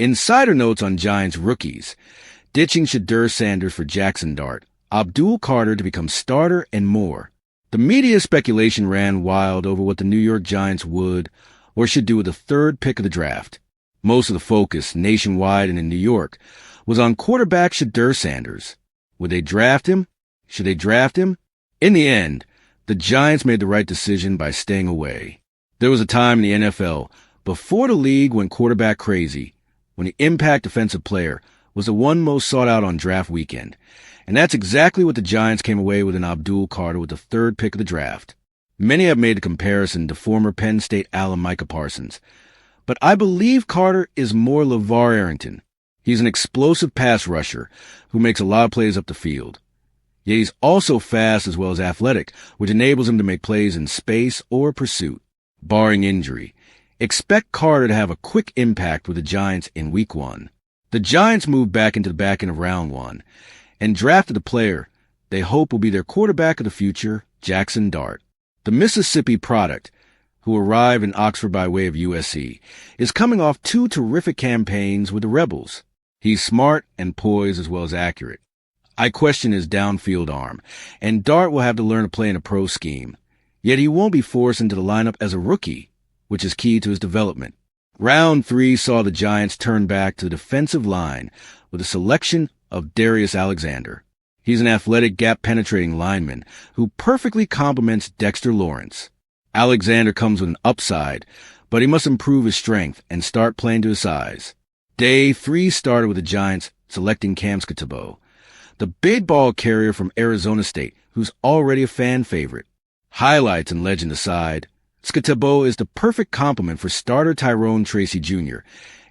Insider notes on Giants rookies: ditching Jaire Sanders for Jackson Dart, Abdul Carter to become starter, and more. The media speculation ran wild over what the New York Giants would or should do with the third pick of the draft. Most of the focus, nationwide and in New York, was on quarterback Jaire Sanders. Would they draft him? Should they draft him? In the end, the Giants made the right decision by staying away. There was a time in the NFL, before the league went quarterback crazy, when the impact defensive player was the one most sought out on draft weekend. And that's exactly what the Giants came away with in Abdul Carter with the third pick of the draft. Many have made the comparison to former Penn State Alum Micah Parsons. But I believe Carter is more LeVar Arrington. He's an explosive pass rusher who makes a lot of plays up the field. Yet he's also fast as well as athletic, which enables him to make plays in space or pursuit. Barring injury, expect Carter to have a quick impact with the Giants in Week 1. The Giants moved back into the back end of Round 1 and drafted a player they hope will be their quarterback of the future, Jackson Dart. The Mississippi product, who arrived in Oxford by way of USC, is coming off 2 terrific campaigns with the Rebels. He's smart and poised as well as accurate. I question his downfield arm, and Dart will have to learn to play in a pro scheme. Yet he won't be forced into the lineup as a rookie, which is key to his development. Round 3 saw the Giants turn back to the defensive line with a selection of Darius Alexander. He's an athletic, gap-penetrating lineman who perfectly complements Dexter Lawrence. Alexander comes with an upside, but he must improve his strength and start playing to his size. Day 3 started with the Giants selecting Cam Skattebo, the big ball carrier from Arizona State, who's already a fan favorite. Highlights and legend aside, Skattebo is the perfect complement for starter Tyrone Tracy Jr.,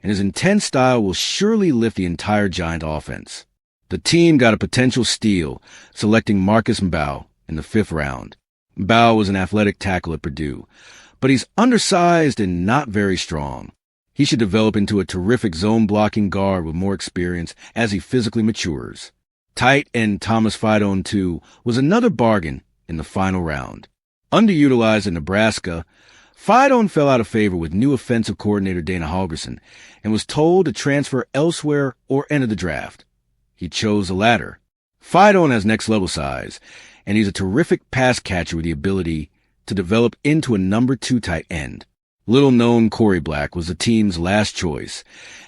and his intense style will surely lift the entire Giant offense. The team got a potential steal, selecting Marcus Mbow in the 5th round. Mbow was an athletic tackle at Purdue, but he's undersized and not very strong. He should develop into a terrific zone-blocking guard with more experience as he physically matures. Tight end Thomas Fidone, too, was another bargain in the final round. Underutilized in Nebraska, Fidone fell out of favor with new offensive coordinator Dana Holgorsen and was told to transfer elsewhere or enter the draft. He chose the latter. Fidone has next-level size, and he's a terrific pass catcher with the ability to develop into a number 2 tight end. Little-known Corey Black was the team's last choice,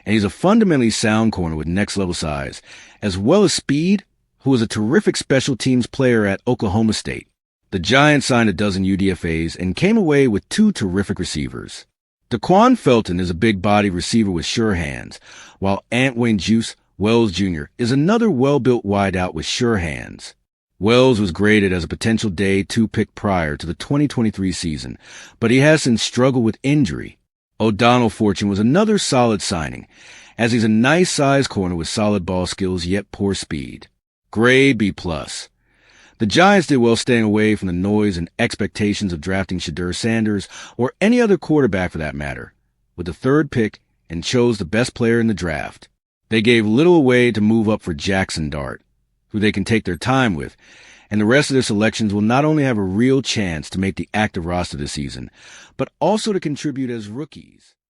and he's a fundamentally sound corner with next-level size, as well as speed, who is a terrific special teams player at Oklahoma State. The Giants signed a dozen UDFAs and came away with 2 terrific receivers. Daquan Felton is a big-bodied receiver with sure hands, while Antwayne Juice Wells Jr. is another well-built wideout with sure hands. Wells was graded as a potential Day 2 pick prior to the 2023 season, but he has since struggled with injury. O'Donnell Fortune was another solid signing, as he's a nice-sized corner with solid ball skills yet poor speed. Grade B+. The Giants did well staying away from the noise and expectations of drafting Jaire Sanders or any other quarterback for that matter, with the 3rd pick, and chose the best player in the draft. They gave little away to move up for Jackson Dart, who they can take their time with, and the rest of their selections will not only have a real chance to make the active roster this season, but also to contribute as rookies.